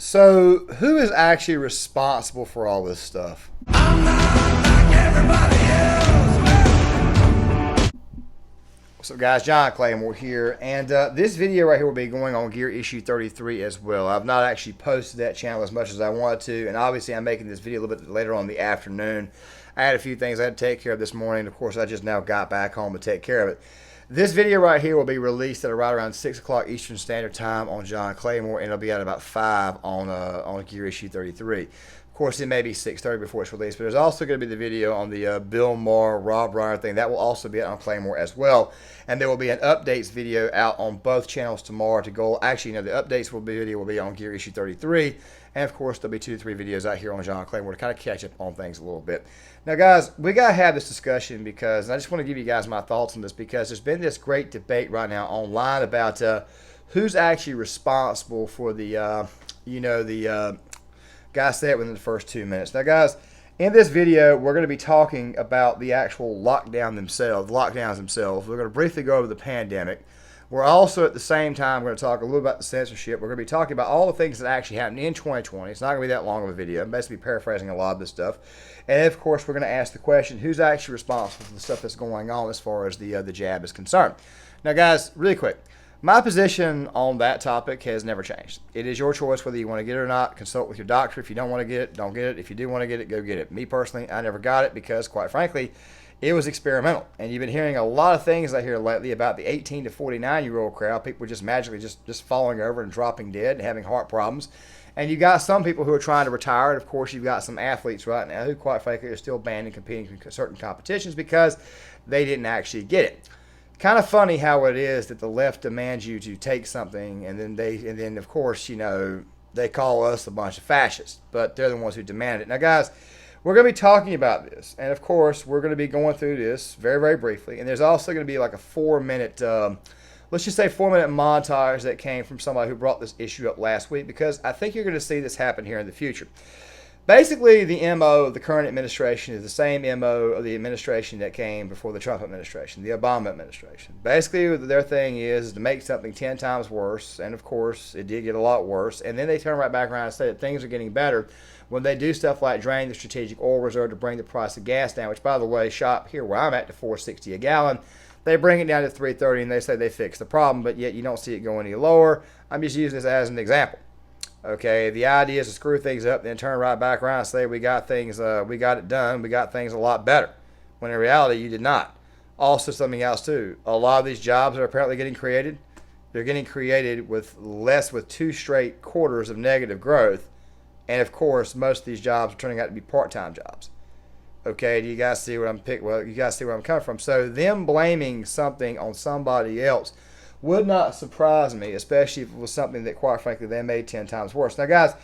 So, who is actually responsible for all this stuff? I'm not like everybody else. What's up, guys? John Claymore here, and this video right here will be going on Gear Issue 33 as well. I've not actually posted that channel as much as I wanted to, and obviously I'm making this video a little bit later on in the afternoon. I had a few things I had to take care of this morning. Of course, I just now got back home to take care of it. This video right here will be released at right around 6 o'clock Eastern Standard Time on John Claymore, and it'll be at about 5 on Gear Issue 33. Of course, it may be 6:30 before it's released, but there's also going to be the video on the Bill Maher, Rob Reiner thing. That will also be out on Claymore as well. And there will be an updates video out on both channels tomorrow to go. Actually, the updates video will be on Gear Issue 33. And, of course, there'll be 2 to 3 videos out here on John Claymore to kind of catch up on things a little bit. Now, guys, we got to have this discussion because, and I just want to give you guys my thoughts on this because there's been this great debate right now online about who's actually responsible for the, guy said it within the first 2 minutes. Now, guys, in this video, we're going to be talking about the actual lockdowns themselves. We're going to briefly go over the pandemic. We're also, at the same time, going to talk a little about the censorship. We're going to be talking about all the things that actually happened in 2020. It's not going to be that long of a video. I'm basically paraphrasing a lot of this stuff. And, of course, we're going to ask the question, who's actually responsible for the stuff that's going on as far as the jab is concerned? Now, guys, really quick. My position on that topic has never changed. It is your choice whether you want to get it or not. Consult with your doctor. If you don't want to get it, don't get it. If you do want to get it, go get it. Me personally, I never got it because, quite frankly, it was experimental. And you've been hearing a lot of things I hear lately about the 18 to 49-year-old crowd. People just magically just falling over and dropping dead and having heart problems. And you got some people who are trying to retire. And, of course, you've got some athletes right now who, quite frankly, are still banned and competing in certain competitions because they didn't actually get it. Kind of funny how it is that the left demands you to take something, and then of course, they call us a bunch of fascists, but they're the ones who demand it. Now, guys, we're going to be talking about this, and of course, we're going to be going through this very, very briefly. And there's also going to be like a 4-minute, let's just say 4-minute montage that came from somebody who brought this issue up last week, because I think you're going to see this happen here in the future. Basically, the MO of the current administration is the same MO of the administration that came before the Trump administration, the Obama administration. Basically, their thing is to make something 10 times worse, and of course, it did get a lot worse. And then they turn right back around and say that things are getting better when they do stuff like drain the strategic oil reserve to bring the price of gas down, which, by the way, shop here where I'm at to $4.60 a gallon. They bring it down to $3.30, and they say they fixed the problem, but yet you don't see it go any lower. I'm just using this as an example. Okay, the idea is to screw things up, then turn right back around and say we got things, we got it done, we got things a lot better. When in reality, you did not. Also, something else too. A lot of these jobs are apparently getting created. They're getting created with 2 straight quarters of negative growth, and of course, most of these jobs are turning out to be part-time jobs. Okay, do you guys see where you guys see where I'm coming from? So them blaming something on somebody else would not surprise me, especially if it was something that, quite frankly, they made 10 times worse. Now, guys,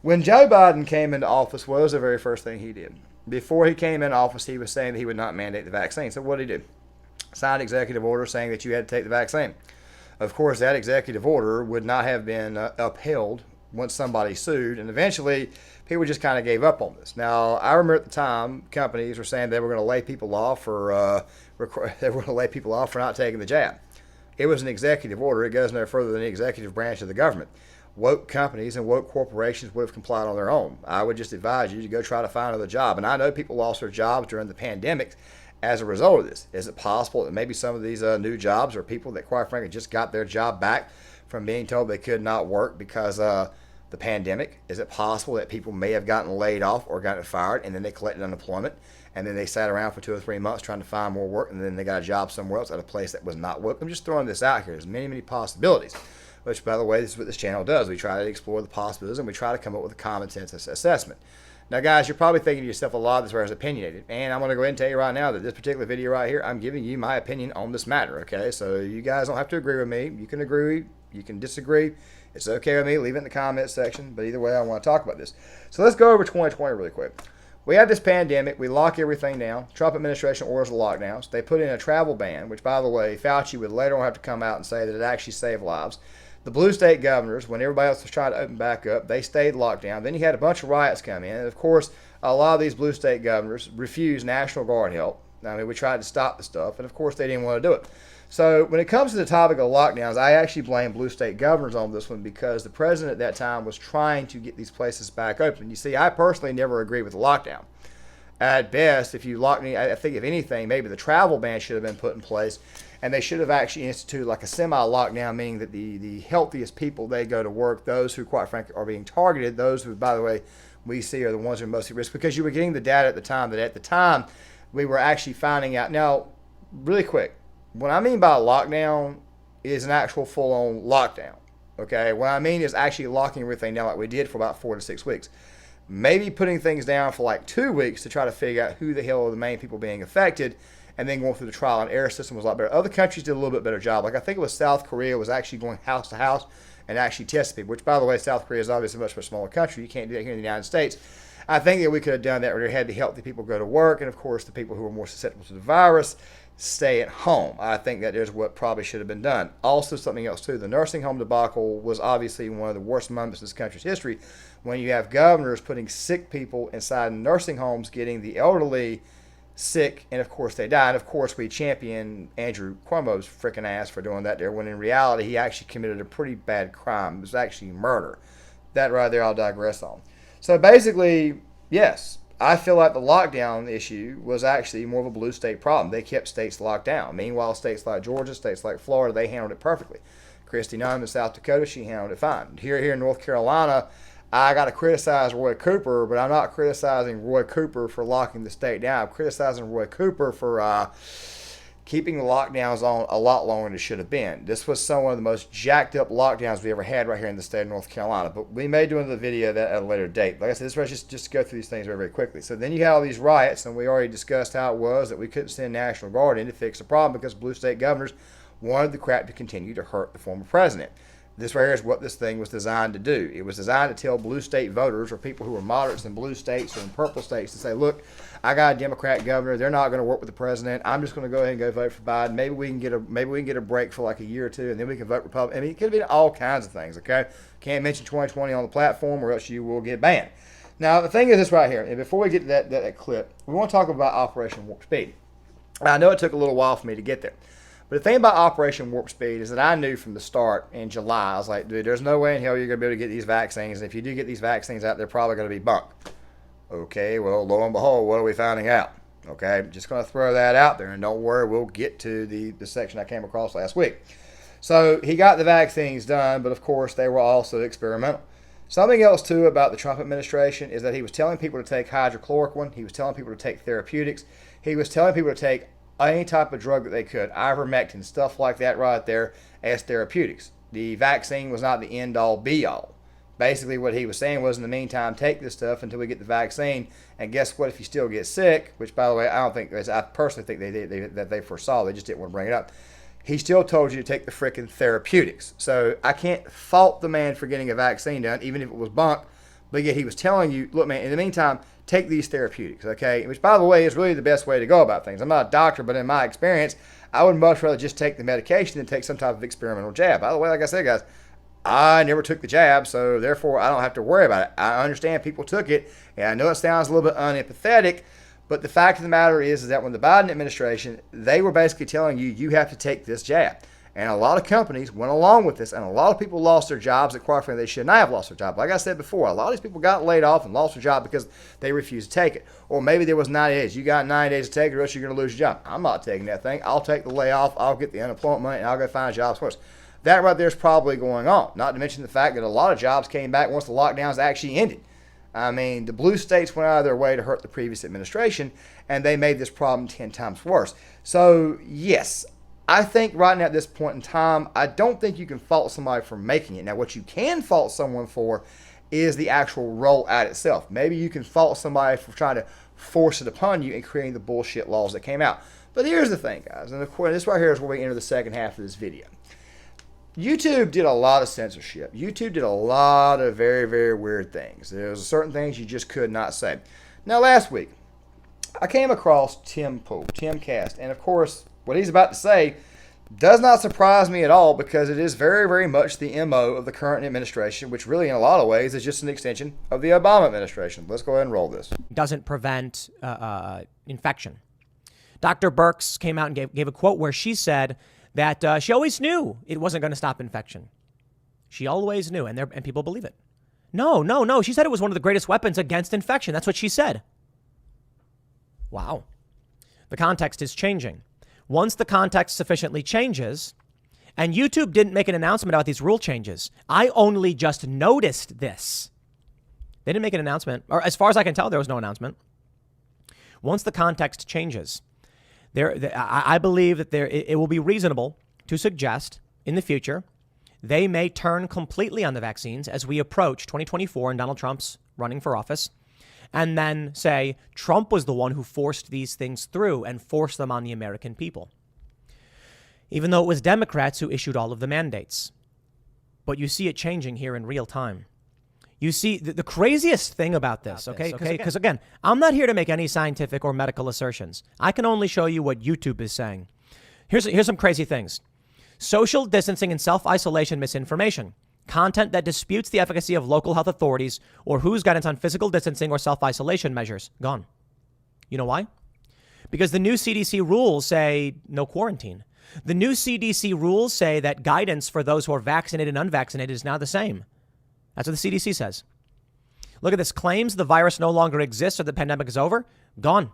when Joe Biden came into office, what was the very first thing he did? Before he came into office, he was saying that he would not mandate the vaccine. So what did he do? Signed an executive order saying that you had to take the vaccine. Of course, that executive order would not have been upheld once somebody sued, and eventually people just kind of gave up on this. Now, I remember at the time, companies were saying they were going to lay people off for not taking the jab. It was an executive order. It goes no further than the executive branch of the government. Woke companies and woke corporations would have complied on their own. I would just advise you to go try to find another job. And I know people lost their jobs during the pandemic as a result of this. Is it possible that maybe some of these new jobs are people that, quite frankly, just got their job back from being told they could not work because the pandemic? Is it possible that people may have gotten laid off or gotten fired and then they collected unemployment and then they sat around for 2 or 3 months trying to find more work and then they got a job somewhere else at a place that was not work? I'm just throwing this out here. There's many, many possibilities, which, by the way, this is what this channel does. We try to explore the possibilities and we try to come up with a common sense assessment. Now, guys, you're probably thinking to yourself, a lot of this is opinionated. And I'm going to go ahead and tell you right now that this particular video right here, I'm giving you my opinion on this matter, okay? So you guys don't have to agree with me. You can agree, you can disagree. It's okay with me. Leave it in the comments section. But either way, I want to talk about this. So let's go over 2020 really quick. We have this pandemic. We lock everything down. Trump administration orders the lockdowns. They put in a travel ban, which, by the way, Fauci would later on have to come out and say that it actually saved lives. The blue state governors, when everybody else was trying to open back up, they stayed locked down. Then you had a bunch of riots come in. And, of course, a lot of these blue state governors refused National Guard help. I mean, we tried to stop the stuff, and, of course, they didn't want to do it. So when it comes to the topic of lockdowns, I actually blame blue state governors on this one because the president at that time was trying to get these places back open. You see, I personally never agree with the lockdown. At best, if you lock me, I think if anything, maybe the travel ban should have been put in place, and they should have actually instituted like a semi-lockdown, meaning that the healthiest people, they go to work, those who, quite frankly, are being targeted, those who, by the way, we see are the ones who are most at risk, because you were getting the data at the time that at the time we were actually finding out. Now, really quick, what I mean by lockdown is an actual full-on lockdown. Okay, what I mean is actually locking everything down like we did for about 4 to 6 weeks. Maybe putting things down for like 2 weeks to try to figure out who the hell are the main people being affected, and then going through the trial and error system was a lot better. Other countries did a little bit better job. Like I think it was South Korea was actually going house to house and actually testing people, which by the way, South Korea is obviously a much smaller country. You can't do that here in the United States. I think that we could have done that where we had the healthy people go to work, and of course the people who were more susceptible to the virus stay at home. I think that is what probably should have been done. Also, something else too, the nursing home debacle was obviously one of the worst moments in this country's history, when you have governors putting sick people inside nursing homes, getting the elderly sick, and of course they die. And of course we champion Andrew Cuomo's freaking ass for doing that there, when in reality he actually committed a pretty bad crime. It was actually murder. That right there I'll digress on. So basically, yes, I feel like the lockdown issue was actually more of a blue state problem. They kept states locked down. Meanwhile, states like Georgia, states like Florida, they handled it perfectly. Kristi Noem in South Dakota, she handled it fine. Here in North Carolina, I got to criticize Roy Cooper, but I'm not criticizing Roy Cooper for locking the state down. I'm criticizing Roy Cooper for keeping the lockdowns on a lot longer than it should have been. This was some of the most jacked up lockdowns we ever had right here in the state of North Carolina. But we may do another video of that at a later date. Like I said, this was just go through these things very, very quickly. So then you had all these riots, and we already discussed how it was that we couldn't send National Guard in to fix the problem because blue state governors wanted the crap to continue to hurt the former president. This right here is what this thing was designed to do. It was designed to tell blue state voters, or people who were moderates in blue states or in purple states, to say, look, I got a Democrat governor. They're not going to work with the president. I'm just going to go ahead and go vote for Biden. Maybe we can get a break for like a year or two, and then we can vote Republican. I mean, it could have been all kinds of things, okay? Can't mention 2020 on the platform or else you will get banned. Now, the thing is this right here, and before we get to that clip, we want to talk about Operation Warp Speed. I know it took a little while for me to get there. But the thing about Operation Warp Speed is that I knew from the start in July, I was like, dude, there's no way in hell you're going to be able to get these vaccines. And if you do get these vaccines out, they're probably going to be bunk. Okay, well, lo and behold, what are we finding out? Okay, just going to throw that out there. And don't worry, we'll get to the section I came across last week. So he got the vaccines done, but of course they were also experimental. Something else, too, about the Trump administration is that he was telling people to take hydrochloroquine. He was telling people to take therapeutics. He was telling people to take any type of drug that they could, ivermectin, stuff like that right there, as therapeutics. The vaccine was not the end-all, be-all. Basically, what he was saying was, in the meantime, take this stuff until we get the vaccine, and guess what, if you still get sick, which, by the way, I personally think that they foresaw, they just didn't want to bring it up, he still told you to take the frickin' therapeutics. So I can't fault the man for getting a vaccine done, even if it was bunk, but yet he was telling you, look, man, in the meantime, take these therapeutics, okay? Which, by the way, is really the best way to go about things. I'm not a doctor, but in my experience, I would much rather just take the medication than take some type of experimental jab. By the way, like I said, guys, I never took the jab, so therefore I don't have to worry about it. I understand people took it, and I know it sounds a little bit unempathetic, but the fact of the matter is that when the Biden administration, they were basically telling you, you have to take this jab. And a lot of companies went along with this, and a lot of people lost their jobs that, quite frankly, they should not have lost their job. Like I said before, a lot of these people got laid off and lost their job because they refused to take it. Or maybe there was 90 days. You got 90 days to take it, or else you're going to lose your job. I'm not taking that thing. I'll take the layoff, I'll get the unemployment money, and I'll go find jobs first. That right there is probably going on. Not to mention the fact that a lot of jobs came back once the lockdowns actually ended. I mean, the blue states went out of their way to hurt the previous administration, and they made this problem 10 times worse. So, yes, I think right now at this point in time, I don't think you can fault somebody for making it. Now, what you can fault someone for is the actual rollout itself. Maybe you can fault somebody for trying to force it upon you and creating the bullshit laws that came out. But here's the thing, guys, and of course, this right here is where we enter the second half of this video. YouTube did a lot of censorship. YouTube did a lot of very, very weird things. There was certain things you just could not say. Now, last week, I came across Tim Cast, and of course, what he's about to say does not surprise me at all because it is very, very much the MO of the current administration, which really, in a lot of ways, is just an extension of the Obama administration. Let's go ahead and roll this. Doesn't prevent infection. Dr. Birx came out and gave a quote where she said that she always knew it wasn't going to stop infection. She always knew, and people believe it. No. She said it was one of the greatest weapons against infection. That's what she said. Wow. The context is changing. Once the context sufficiently changes, and YouTube didn't make an announcement about these rule changes. I only just noticed this. They didn't make an announcement, or as far as I can tell, there was no announcement. Once the context changes, I believe that it will be reasonable to suggest in the future they may turn completely on the vaccines as we approach 2024 and Donald Trump's running for office, and then say Trump was the one who forced these things through and forced them on the American people, even though it was Democrats who issued all of the mandates. But you see it changing here in real time. You see the craziest thing about this, okay? Because again, I'm not here to make any scientific or medical assertions. I can only show you what YouTube is saying. Here's some crazy things. Social distancing and self-isolation misinformation. Content that disputes the efficacy of local health authorities or whose guidance on physical distancing or self-isolation measures. Gone. You know why? Because the new CDC rules say no quarantine. The new CDC rules say that guidance for those who are vaccinated and unvaccinated is now the same. That's what the CDC says. Look at this. Claims the virus no longer exists or the pandemic is over. Gone.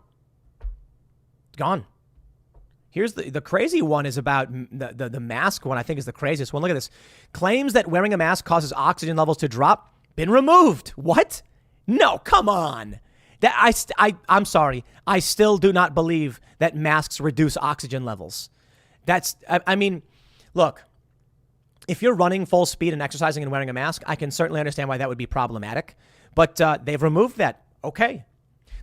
Gone. Here's the crazy one is about the mask one. I think is the craziest one. Look at this. Claims that wearing a mask causes oxygen levels to drop. Been removed. What? No, come on. I'm sorry. I still do not believe that masks reduce oxygen levels. I mean, look, if you're running full speed and exercising and wearing a mask, I can certainly understand why that would be problematic. But they've removed that. Okay.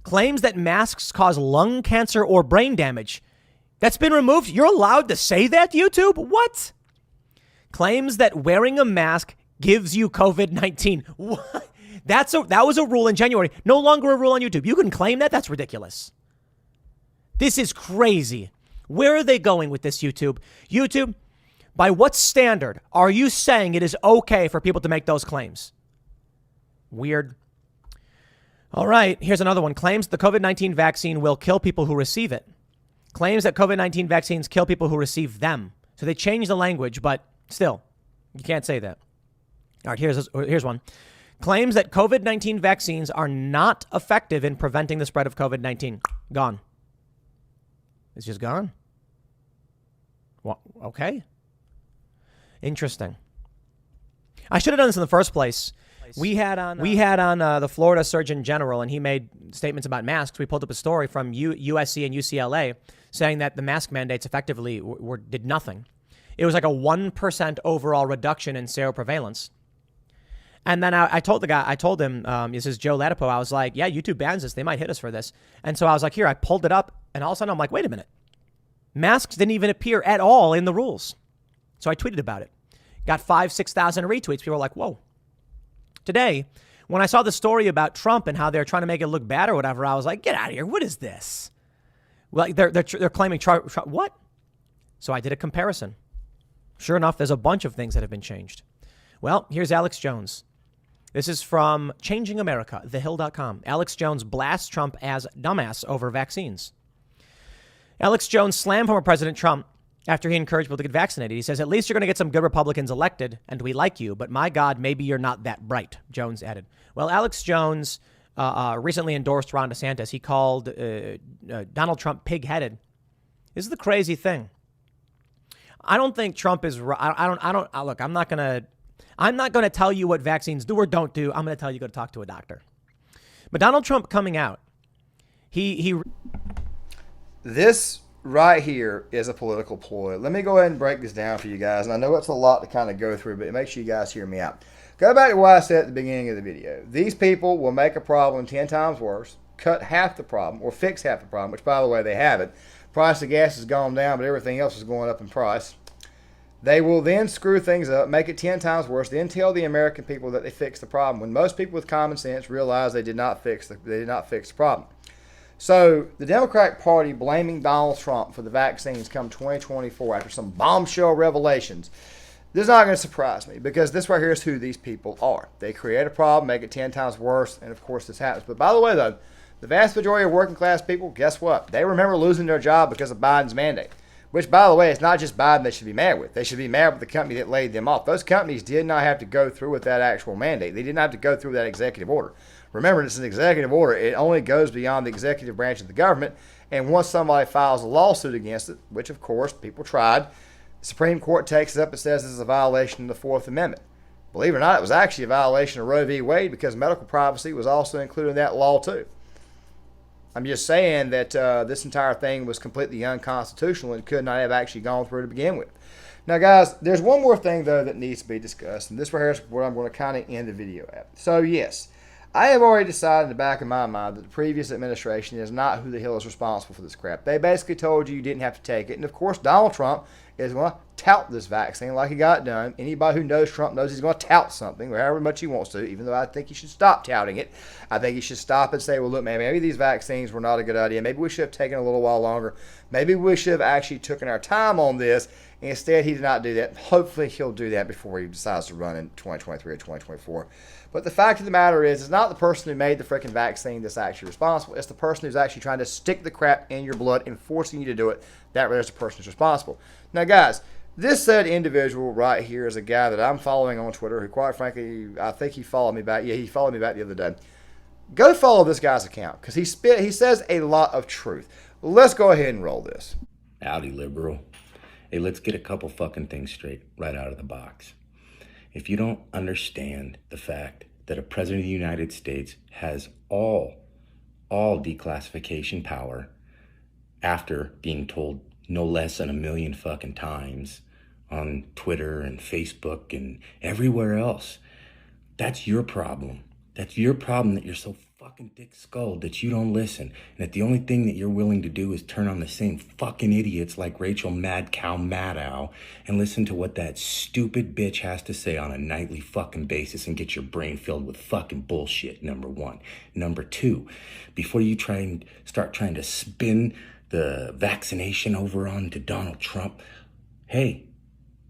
Claims that masks cause lung cancer or brain damage. That's been removed. You're allowed to say that, YouTube? What? Claims that wearing a mask gives you COVID-19. What? That was a rule in January. No longer a rule on YouTube. You can claim that? That's ridiculous. This is crazy. Where are they going with this, YouTube? YouTube, by what standard are you saying it is okay for people to make those claims? Weird. All right, here's another one. Claims the COVID-19 vaccine will kill people who receive it. Claims that COVID-19 vaccines kill people who receive them. So they changed the language, but still, you can't say that. All right, here's one. Claims that COVID-19 vaccines are not effective in preventing the spread of COVID-19. Gone. It's just gone. Well, okay. Interesting. I should have done this in the first place. We had on the Florida Surgeon General, and he made statements about masks. We pulled up a story from USC and UCLA saying that the mask mandates effectively did nothing. It was like a 1% overall reduction in seroprevalence. And then I told him, this is Joe Latipo. I was like, yeah, YouTube bans this. They might hit us for this. And so I was like, here, I pulled it up. And all of a sudden I'm like, wait a minute. Masks didn't even appear at all in the rules. So I tweeted about it. Got 6,000 retweets. People were like, whoa. Today, when I saw the story about Trump and how they're trying to make it look bad or whatever, I was like, get out of here. What is this? Well, they're claiming Trump. What? So I did a comparison. Sure enough, there's a bunch of things that have been changed. Well, here's Alex Jones. This is from Changing America, thehill.com. Alex Jones blasts Trump as dumbass over vaccines. Alex Jones slammed former President Trump after he encouraged people to get vaccinated. He says, at least you're going to get some good Republicans elected, and we like you. But my God, maybe you're not that bright, Jones added. Well, Alex Jones recently endorsed Ron DeSantis. He called Donald Trump pig-headed. This is the crazy thing. I don't think Trump is right. Look, I'm not going to tell you what vaccines do or don't do. I'm going to tell you go to talk to a doctor. But Donald Trump coming out, This right here is a political ploy. Let me go ahead and break this down for you guys. And I know it's a lot to kind of go through, but make sure you guys hear me out. Go back to what I said at the beginning of the video. These people will make a problem 10 times worse, cut half the problem, or fix half the problem, which, by the way, they haven't. Price of gas has gone down, but everything else is going up in price. They will then screw things up, make it 10 times worse, then tell the American people that they fixed the problem, when most people with common sense realize they did not fix the problem. So the Democratic Party blaming Donald Trump for the vaccines come 2024 after some bombshell revelations. This is not going to surprise me because this right here is who these people are. They create a problem, make it 10 times worse, and of course this happens. But by the way, though, the vast majority of working class people, guess what? They remember losing their job because of Biden's mandate. Which, by the way, it's not just Biden they should be mad with. They should be mad with the company that laid them off. Those companies did not have to go through with that actual mandate. They didn't have to go through that executive order. Remember, it's an executive order. It only goes beyond the executive branch of the government. And once somebody files a lawsuit against it, which, of course, people tried, the Supreme Court takes it up and says this is a violation of the Fourth Amendment. Believe it or not, it was actually a violation of Roe v. Wade because medical privacy was also included in that law, too. I'm just saying that this entire thing was completely unconstitutional and could not have actually gone through to begin with. Now, guys, there's one more thing, though, that needs to be discussed, and this right here is where I'm going to kind of end the video at. So, yes, I have already decided in the back of my mind that the previous administration is not who the hell is responsible for this crap. They basically told you didn't have to take it, and, of course, Donald Trump is going to tout this vaccine like he got it done. Anybody who knows Trump knows he's going to tout something, or however much he wants to, even though I think he should stop touting it. I think he should stop and say, well, look, man, maybe these vaccines were not a good idea. Maybe we should have taken a little while longer. Maybe we should have actually taken our time on this. Instead, he did not do that. Hopefully, he'll do that before he decides to run in 2023 or 2024. But the fact of the matter is, it's not the person who made the freaking vaccine that's actually responsible. It's the person who's actually trying to stick the crap in your blood and forcing you to do it. That is the person who's responsible. Now, guys, this said individual right here is a guy that I'm following on Twitter who, quite frankly, I think he followed me back. Yeah, he followed me back the other day. Go follow this guy's account because he says a lot of truth. Let's go ahead and roll this. Howdy, liberal. Hey, let's get a couple fucking things straight right out of the box. If you don't understand the fact that a president of the United States has all declassification power after being told no less than 1 million fucking times on Twitter and Facebook and everywhere else, that's your problem. That's your problem that you're so fucking thick-skulled that you don't listen, and that the only thing that you're willing to do is turn on the same fucking idiots like Rachel Mad Cow Maddow and listen to what that stupid bitch has to say on a nightly fucking basis and get your brain filled with fucking bullshit, number one. Number two, before you start trying to spin the vaccination over onto Donald Trump, hey,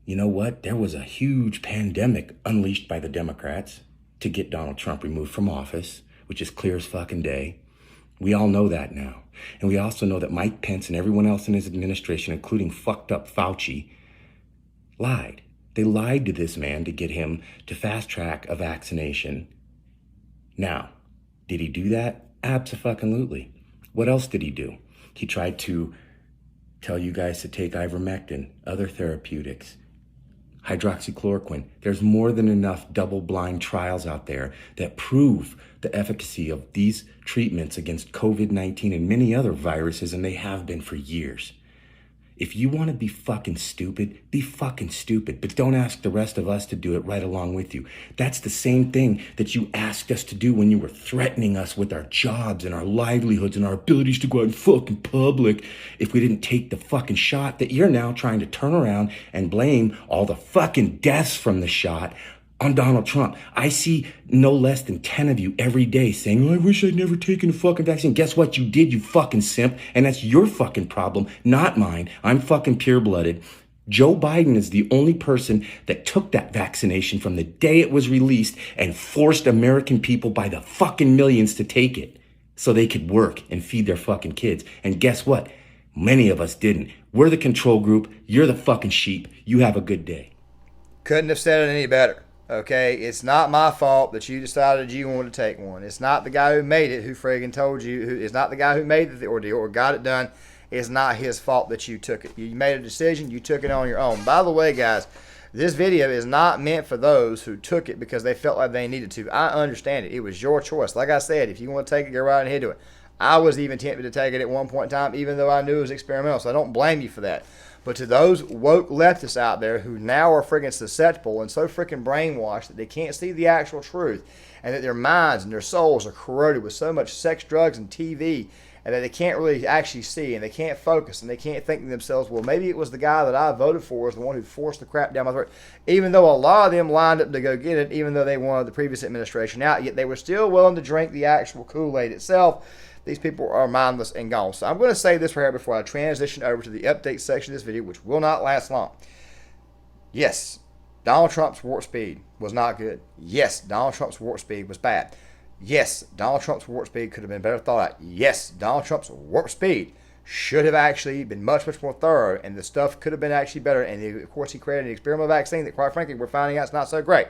you know what? There was a huge pandemic unleashed by the Democrats to get Donald Trump removed from office, which is clear as fucking day. We all know that now. And we also know that Mike Pence and everyone else in his administration, including fucked up Fauci, lied. They lied to this man to get him to fast track a vaccination. Now, did he do that? Abso-fucking-lutely. What else did he do? He tried to tell you guys to take ivermectin, other therapeutics, hydroxychloroquine. There's more than enough double-blind trials out there that prove the efficacy of these treatments against COVID-19 and many other viruses, and they have been for years. If you want to be fucking stupid, but don't ask the rest of us to do it right along with you. That's the same thing that you asked us to do when you were threatening us with our jobs and our livelihoods and our abilities to go out in fucking public if we didn't take the fucking shot, that you're now trying to turn around and blame all the fucking deaths from the shot on Donald Trump. I see no less than 10 of you every day saying, oh, I wish I'd never taken a fucking vaccine. Guess what? You did, you fucking simp. And that's your fucking problem, not mine. I'm fucking pure-blooded. Joe Biden is the only person that took that vaccination from the day it was released and forced American people by the fucking millions to take it so they could work and feed their fucking kids. And guess what? Many of us didn't. We're the control group. You're the fucking sheep. You have a good day. Couldn't have said it any better. Okay, it's not my fault that you decided you wanted to take one. It's not the guy who made it who friggin' told you. It's not the guy who made the ordeal or got it done. It's not his fault that you took it. You made a decision. You took it on your own. By the way, guys, this video is not meant for those who took it because they felt like they needed to. I understand it. It was your choice. Like I said, if you want to take it, go right ahead to it. I was even tempted to take it at one point in time, even though I knew it was experimental. So I don't blame you for that. But to those woke leftists out there who now are freaking susceptible and so freaking brainwashed that they can't see the actual truth and that their minds and their souls are corroded with so much sex, drugs, and TV and that they can't really actually see and they can't focus and they can't think to themselves, well, maybe it was the guy that I voted for was the one who forced the crap down my throat. Even though a lot of them lined up to go get it, even though they wanted the previous administration out, yet they were still willing to drink the actual Kool-Aid itself. These people are mindless and gone. So I'm going to say this right here before I transition over to the update section of this video, which will not last long. Yes, Donald Trump's warp speed was not good. Yes, Donald Trump's warp speed was bad. Yes, Donald Trump's warp speed could have been better thought out. Yes, Donald Trump's warp speed should have actually been much, much more thorough, and the stuff could have been actually better. And of course, he created an experimental vaccine that, quite frankly, we're finding out is not so great.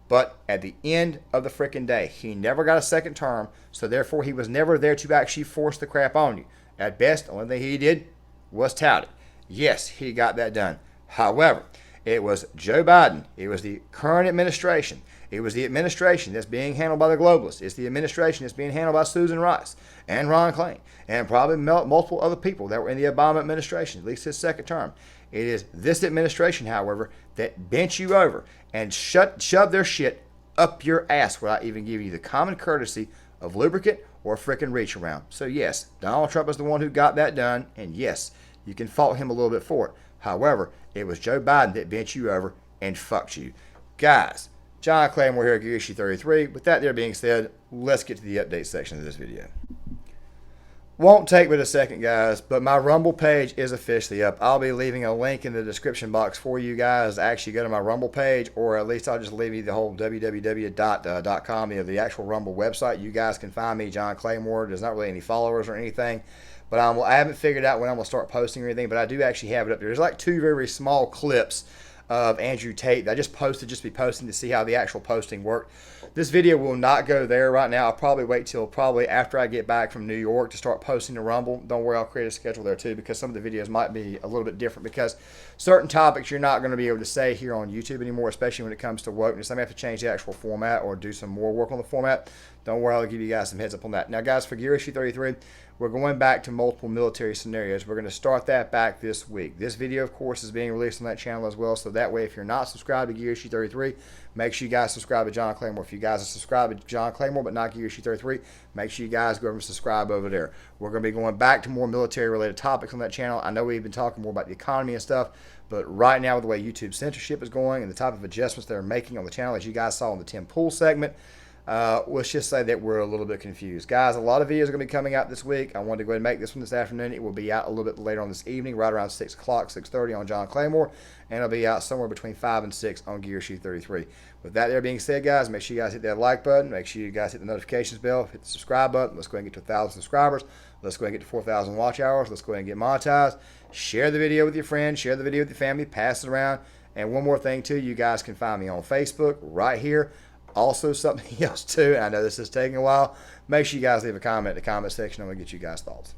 But at the end of the freaking day, he never got a second term, so therefore he was never there to actually force the crap on you. At best, the only thing he did was tout it. Yes, he got that done. However, it was Joe Biden. It was the current administration. It was the administration that's being handled by the globalists. It's the administration that's being handled by Susan Rice and Ron Klain and probably multiple other people that were in the Obama administration, at least his second term. It is this administration, however, that bent you over and shoved their shit up your ass without even giving you the common courtesy of lubricant or frickin' reach around. So yes, Donald Trump is the one who got that done, and yes, you can fault him a little bit for it. However, it was Joe Biden that bent you over and fucked you. Guys, John Claymore here at Gear Issue 33. With that there being said, let's get to the update section of this video. Won't take but a second, guys, but my Rumble page is officially up. I'll be leaving a link in the description box for you guys to actually go to my Rumble page, or at least I'll just leave you the whole www.com, the actual Rumble website. You guys can find me, John Claymore. There's not really any followers or anything, but I haven't figured out when I'm going to start posting or anything, but I do actually have it up there. There's like 2 very, very small clips of Andrew Tate that I just posted, just to be posting to see how the actual posting worked. This video will not go there right now. I'll probably wait till probably after I get back from New York to start posting to Rumble. Don't worry, I'll create a schedule there too, because some of the videos might be a little bit different, because certain topics you're not going to be able to say here on YouTube anymore, especially when it comes to wokeness. I may have to change the actual format or do some more work on the format. Don't worry, I'll give you guys some heads up on that. Now guys, for Gear Issue 33, we're going back to multiple military scenarios. We're going to start that back this week. This video, of course, is being released on that channel as well, so that way if you're not subscribed to Gear Issue 33, make sure you guys subscribe to John Claymore. If you guys are subscribed to John Claymore but not Gear Issue 33, make sure you guys go over and subscribe over there. We're going to be going back to more military-related topics on that channel. I know we've been talking more about the economy and stuff, but right now with the way YouTube censorship is going and the type of adjustments they're making on the channel, as you guys saw in the Tim Pool segment, let's just say that we're a little bit confused. Guys, a lot of videos are going to be coming out this week. I wanted to go ahead and make this one this afternoon. It will be out a little bit later on this evening, right around 6 o'clock, 6:30 on John Claymore, and it'll be out somewhere between 5 and 6 on Gear Issue 33. With that there being said, guys, make sure you guys hit that like button. Make sure you guys hit the notifications bell. Hit the subscribe button. Let's go ahead and get to 1,000 subscribers. Let's go ahead and get to 4,000 watch hours. Let's go ahead and get monetized. Share the video with your friends. Share the video with your family. Pass it around. And one more thing, too, you guys can find me on Facebook right here. Also, something else, too, and I know this is taking a while. Make sure you guys leave a comment in the comment section. I'm going to get you guys' thoughts.